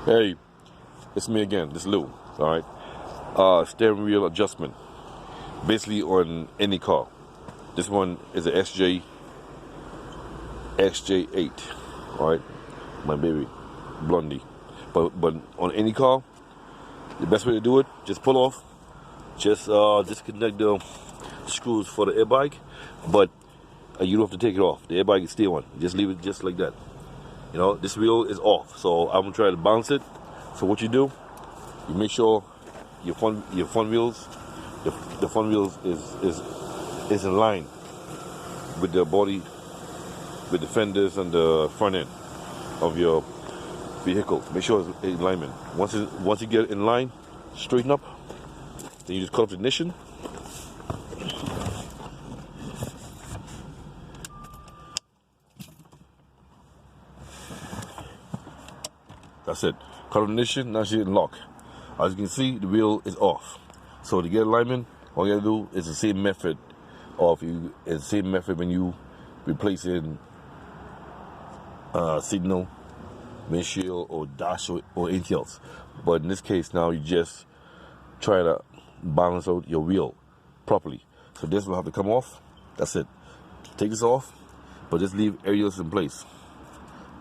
Hey, it's me again. This is Lou. All right. Steering wheel adjustment, basically on any car. This one is a XJ8. All right, my baby, Blondie. But on any car, the best way to do it, just pull off, just disconnect the screws for the airbag, but you don't have to take it off. The airbag is still on. Just leave it just like that. You know, this wheel is off, so I'm gonna try to bounce it. So what you do, you make sure your front wheels, the front wheels is in line with the body, with the fenders and the front end of your vehicle. Make sure it's in alignment. Once you get it in line, straighten up. Then you just cut off the ignition. That's it. Cut off the ignition. Now she's in lock. As you can see, the wheel is off. So to get alignment, all you gotta do is the same method when you replacing signal, windshield, or dash or anything else. But in this case, now you just try to balance out your wheel properly. So this will have to come off. That's it. Take this off, but just leave areas in place.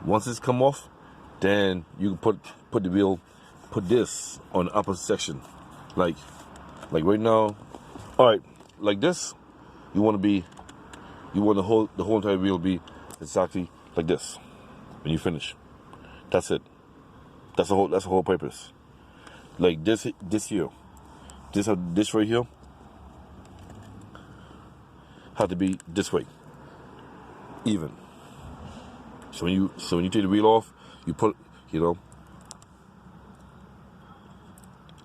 Once it's come off, then you can put the wheel, put this on the upper section, like right now. All right, like this. You want the whole entire wheel be exactly like this when you finish. That's it. That's the whole purpose. Like this here, this right here had to be this way, even. So when you take the wheel off, you put,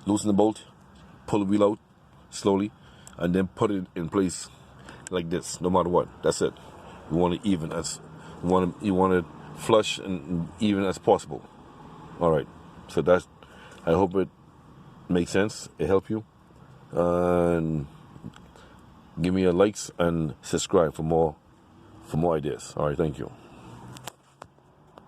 loosen the bolt, pull the wheel out slowly, and then put it in place like this, no matter what. That's it. You want it even you want it flush and even as possible. All right. So I hope it makes sense. It helped you. And give me a likes and subscribe for more ideas. All right. Thank you.